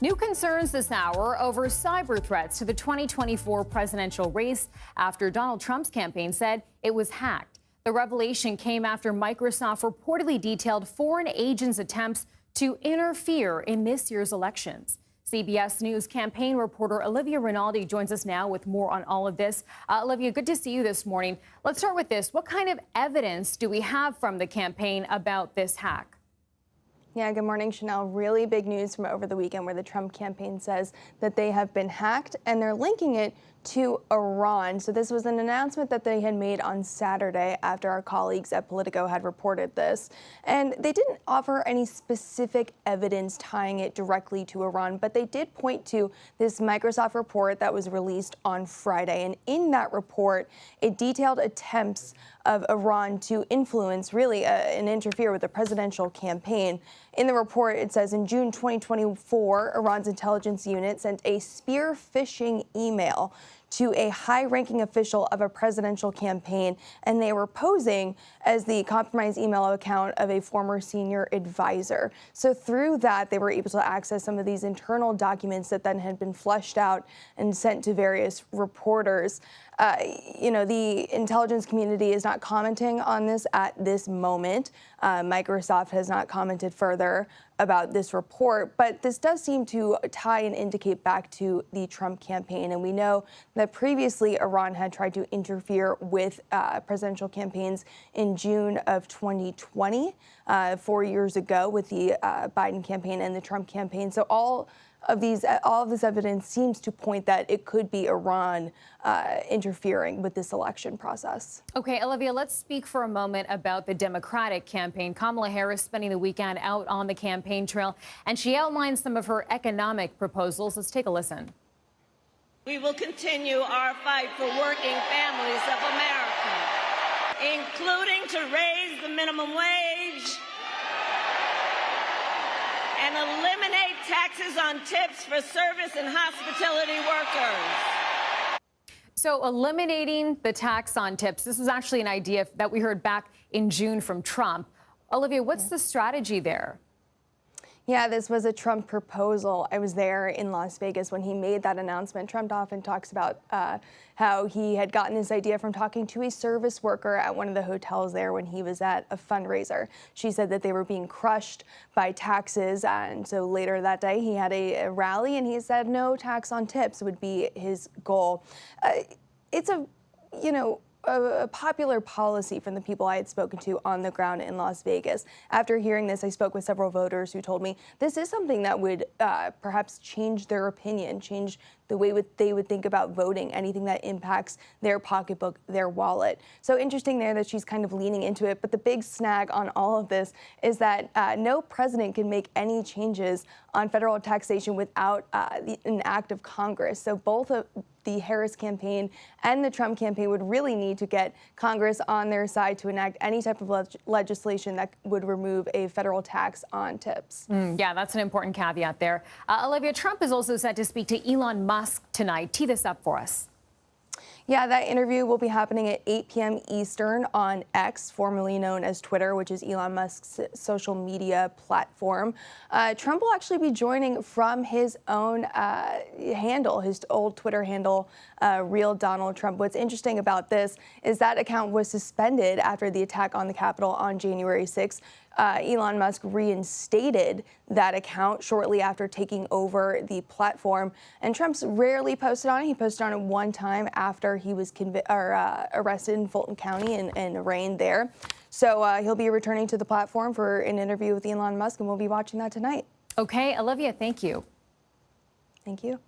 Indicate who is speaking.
Speaker 1: New concerns this hour over cyber threats to the 2024 presidential race after Donald Trump's campaign said it was hacked. The revelation came after Microsoft reportedly detailed foreign agents' attempts to interfere in this year's elections. CBS News campaign reporter Olivia Rinaldi joins us now with more on all of this. Olivia, good to see you this morning. Let's start with this. What kind of evidence do we have from the campaign about this hack?
Speaker 2: Yeah, good morning, Chanel. Really big news from over the weekend where the Trump campaign says that they have been hacked and they're linking it to Iran. So this was an announcement that they had made on Saturday after our colleagues at Politico had reported this. And they didn't offer any specific evidence tying it directly to Iran, but they did point to this Microsoft report that was released on Friday. And in that report, it detailed attempts of Iran to influence, really, and interfere with the presidential campaign. In the report, it says in June 2024, Iran's intelligence unit sent a spear phishing email to a high-ranking official of a presidential campaign, and they were posing as the compromised email account of a former senior advisor. So through that, they were able to access some of these internal documents that then had been fleshed out and sent to various reporters. The intelligence community is not commenting on this at this moment. Microsoft has not commented further about this report, but this does seem to tie and indicate back to the Trump campaign. And we know that previously Iran had tried to interfere with presidential campaigns in June of 2020, 4 years ago, with the Biden campaign and the Trump campaign. So all of this evidence seems to point that it could be Iran interfering with this election process.
Speaker 1: Okay, Olivia, let's speak for a moment about the Democratic campaign. Kamala Harris spending the weekend out on the campaign trail, and she outlined some of her economic proposals. Let's take a listen.
Speaker 3: We will continue our fight for working families of America, including to raise the minimum wage and eliminate taxes on tips for service and hospitality workers.
Speaker 1: So eliminating the tax on tips, this was actually an idea that we heard back in June from Trump. Olivia, what's the strategy there?
Speaker 2: Yeah, this was a Trump proposal. I was there in Las Vegas when he made that announcement. Trump often talks about how he had gotten this idea from talking to a service worker at one of the hotels there when he was at a fundraiser. She said that they were being crushed by taxes, and so later that day he had a rally and he said no tax on tips would be his goal. It's a popular policy from the people I had spoken to on the ground in Las Vegas. After hearing this, I spoke with several voters who told me this is something that would perhaps change their opinion, change the way they would think about voting, anything that impacts their pocketbook, their wallet. So interesting there that she's kind of leaning into it. But the big snag on all of this is that no president can make any changes on federal taxation without an act of Congress. So both of the Harris campaign and the Trump campaign would really need to get Congress on their side to enact any type of legislation that would remove a federal tax on tips.
Speaker 1: Yeah, that's an important caveat there. Olivia, Trump is also set to speak to Elon Musk tonight. Tee this up for us.
Speaker 2: Yeah, that interview will be happening at 8 p.m. Eastern on X, formerly known as Twitter, which is Elon Musk's social media platform. Trump will actually be joining from his own handle, his old Twitter handle, Real Donald Trump. What's interesting about this is that account was suspended after the attack on the Capitol on January 6th. Elon Musk reinstated that account shortly after taking over the platform. And Trump's rarely posted on it. He posted on it one time after he was arrested in Fulton County and arraigned there. So he'll be returning to the platform for an interview with Elon Musk, and we'll be watching that tonight.
Speaker 1: Okay, Olivia, thank you.
Speaker 2: Thank you.